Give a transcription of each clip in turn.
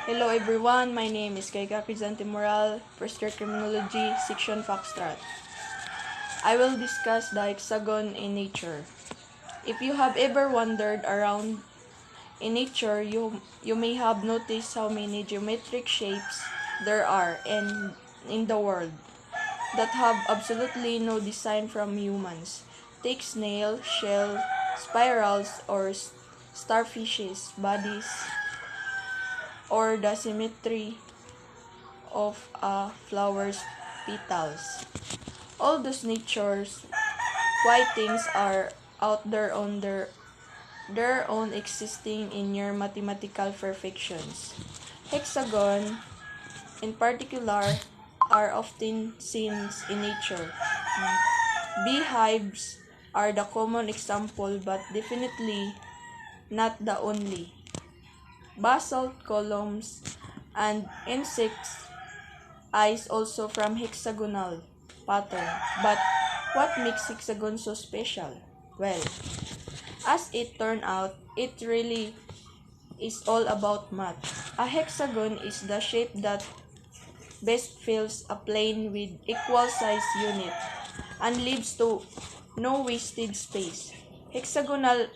Hello everyone, my name is Kaika Crisante Moral, First Year Criminology, Section Foxtrot. I will discuss the hexagon in nature. If you have ever wandered around in nature, you may have noticed how many geometric shapes there are in the world that have absolutely no design from humans. Take snail, shell, spirals, or starfishes, bodies, or the symmetry of a flower's petals. All those nature's white things are out there on their own, existing in near mathematical perfections. Hexagon, in particular, are often seen in nature. Beehives are the common example, but definitely not the only. Basalt columns and insects eyes also from hexagonal pattern. But what makes hexagon so special? Well, as it turned out, it really is all about math. A hexagon is the shape that best fills a plane with equal size unit and leaves to no wasted space. Hexagonal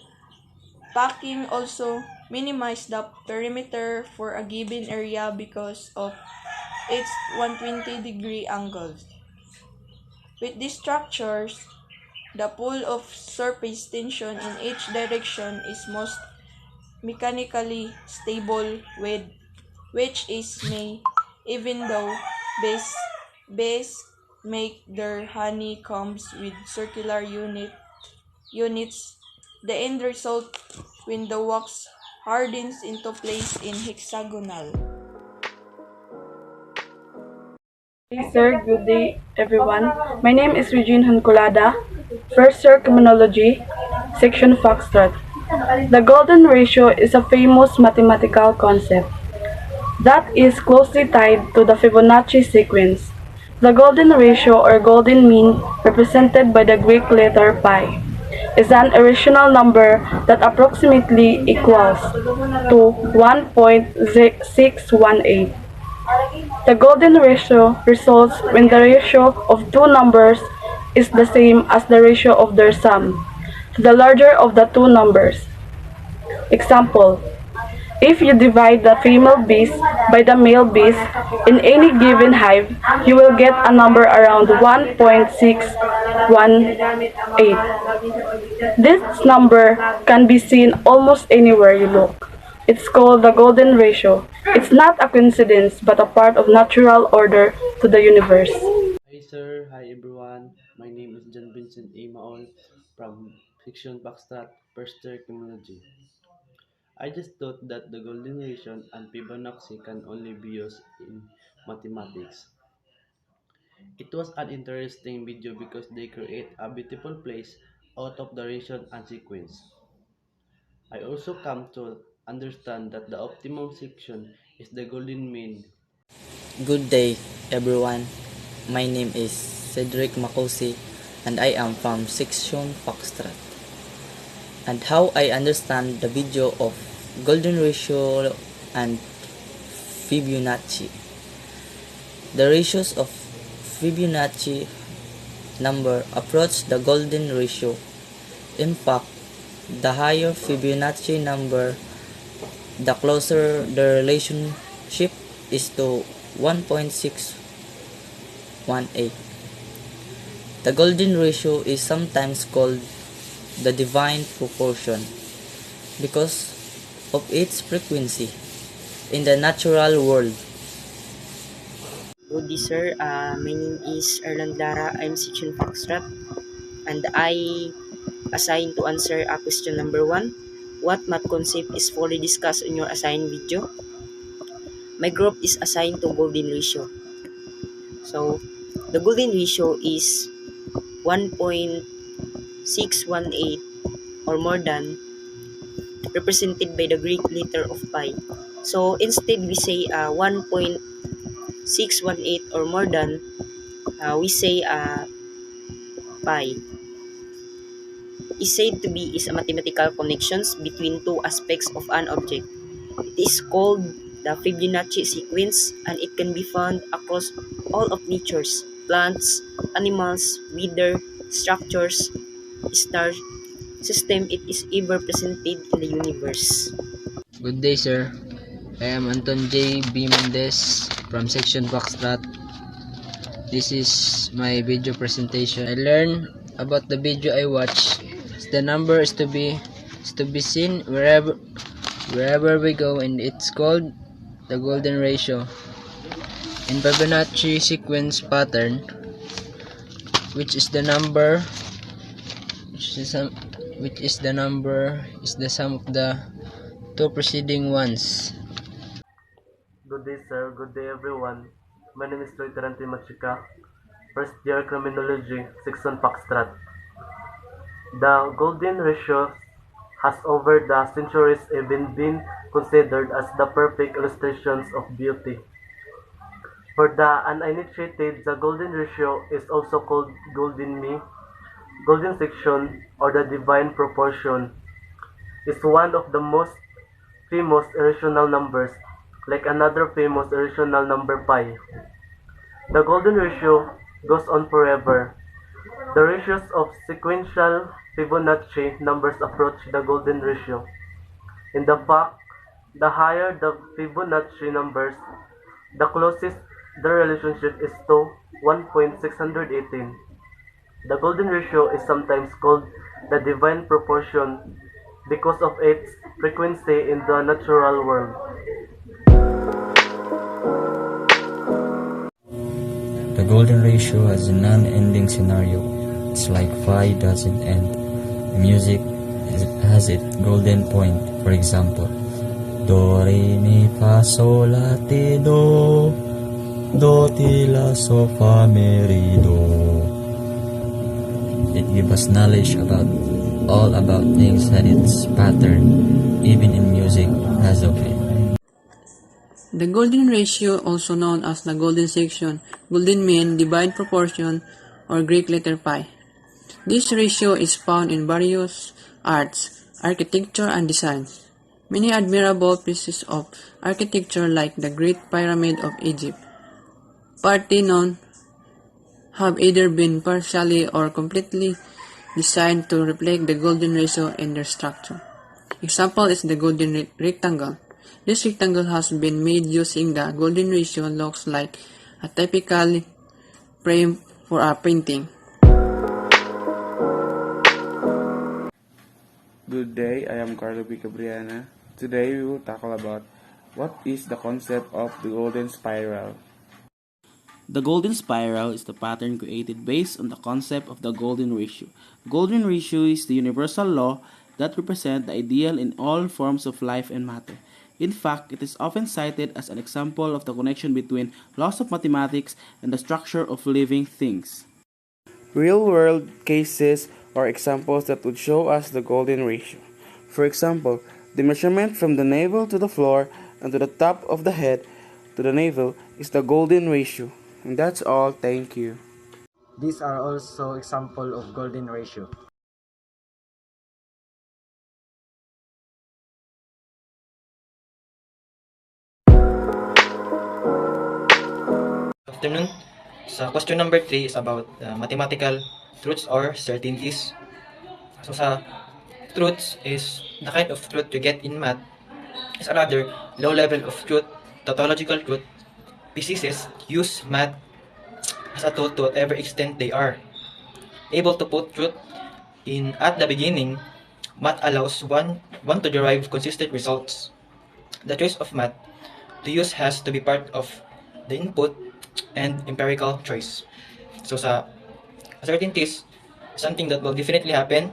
packing also minimize the perimeter for a given area because of its 120-degree angles. With these structures, the pull of surface tension in each direction is most mechanically stable, with which is may, even though bees make their honeycombs with circular units, the end result when the wax hardens into place in hexagonal. Hey sir, good day everyone. My name is Regine Hanculada, First Year Criminology, Section Foxtrot. The golden ratio is a famous mathematical concept that is closely tied to the Fibonacci sequence. The golden ratio or golden mean, represented by the Greek letter pi, is an irrational number that approximately equals to 1.618. The golden ratio results when the ratio of two numbers is the same as the ratio of their sum to the larger of the two numbers. Example, if you divide the female bees by the male bees in any given hive, you will get a number around 1.618. This number can be seen almost anywhere you look. It's called the golden ratio. It's not a coincidence but a part of natural order to the universe. Hi sir, hi everyone. My name is John Vincent A. Maol from Fiction Backstrat First Year Criminology. I just thought that the golden ratio and Fibonacci can only be used in mathematics. It was an interesting video because they create a beautiful place out of the ratio and sequence. I also come to understand that the optimum section is the golden mean. Good day, everyone. My name is Cedric Makosi, and I am from Section Foxtrot. And how I understand the video of golden ratio and Fibonacci. The ratios of Fibonacci number approach the golden ratio. In fact, the higher Fibonacci number, the closer the relationship is to 1.618. The golden ratio is sometimes called the divine proportion because of its frequency in the natural world. Good day, sir. My name is Erland Lara. I'm section Foxtrot, and I assigned to answer question number 1. What math concept is fully discussed in your assigned video? My group is assigned to golden ratio. So, the golden ratio is 1.618 or more than, represented by the Greek letter of pi. So, instead we say 1.618 or more than, we say pi is said to be a mathematical connections between two aspects of an object. It is called the Fibonacci sequence, and it can be found across all of nature's plants, animals, weather, structures, star system it is ever presented in the universe. Good day, sir. I am Anton J. B. Mendez from Section Foxtrot. This is my video presentation. I learned about the video I watched. The number is to be seen wherever we go, and it's called the golden ratio. In Fibonacci sequence pattern, which is the number which is the sum of the two preceding ones. Good day, sir. Good day, everyone. My name is Troy Tarante Machika, first year Criminology, Section Foxtrot. The golden ratio has over the centuries even been considered as the perfect illustrations of beauty. For the uninitiated, the golden ratio is also called golden mean, golden section, or the divine proportion. Is one of the most famous irrational numbers, like another famous irrational number pi. The golden ratio goes on forever. The ratios of sequential Fibonacci numbers approach the golden ratio. In the fact, the higher the Fibonacci numbers, the closest the relationship is to 1.618. The golden ratio is sometimes called the divine proportion because of its frequency in the natural world. The golden ratio has a non-ending scenario. It's like phi doesn't end. Music has its golden point. For example, do re mi fa sol la ti do ti la so fa mi re do. It gives us knowledge about all about things that its pattern, even in music, has of it. The golden ratio, also known as the golden section, golden mean, divine proportion, or Greek letter pi. This ratio is found in various arts, architecture, and designs. Many admirable pieces of architecture like the Great Pyramid of Egypt, Parthenon, have either been partially or completely designed to reflect the golden ratio in their structure. Example is the golden rectangle. This rectangle has been made using the golden ratio, looks like a typical frame for a painting. Good day, I am Carlo B. Cabriana. Today we will tackle about what is the concept of the golden spiral. The golden spiral is the pattern created based on the concept of the golden ratio. Golden ratio is the universal law that represents the ideal in all forms of life and matter. In fact, it is often cited as an example of the connection between laws of mathematics and the structure of living things. Real-world cases are examples that would show us the golden ratio. For example, the measurement from the navel to the floor and to the top of the head to the navel is the golden ratio. And that's all. Thank you. These are also examples of golden ratio. Afternoon. So question number 3 is about mathematical truths or certainties. So sa truths is the kind of truth you get in math is a rather low level of truth, tautological truth. Physicists use math as a tool to whatever extent they are able to put truth in at the beginning. Math allows one to derive consistent results. The choice of math to use has to be part of the input and empirical choice. So sa certainties, something that will definitely happen.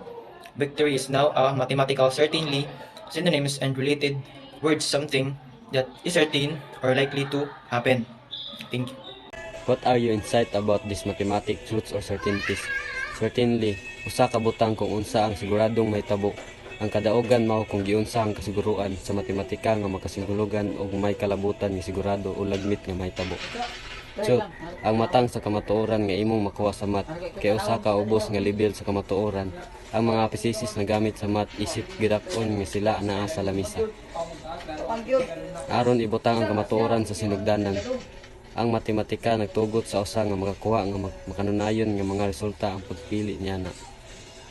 Victory is now a mathematical certainly. Synonyms and related words, something that is certain or likely to happen. Thank you. What are your insight about these mathematic truths or certainties? Certainly, usa ka butang kung unsa ang siguradong may tabo. Ang kadaugan mao kung giunsa ang kasiguruan sa matematika nga makasigulugan og may kalabutan nga sigurado o lagmit nga may tabo. Chut, ang matang sa kamatuoran nga imong makuha sa math kay usa ka ubos nga level sa kamatuoran. Ang mga physics na gamit sa math isip gidak-on nga sila naa sa lamisa. Aron ibutang ang kamatuoran sa sinugdanan. Ang matematika nagtugot sa usa nga makakuha nga makanunayon nga mga resulta ang pagpili niya na.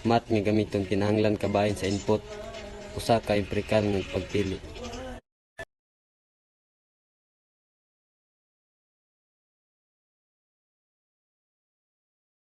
Math nga gamiton kinahanglan kabahin sa input, usa ka empirikal nga pagpili.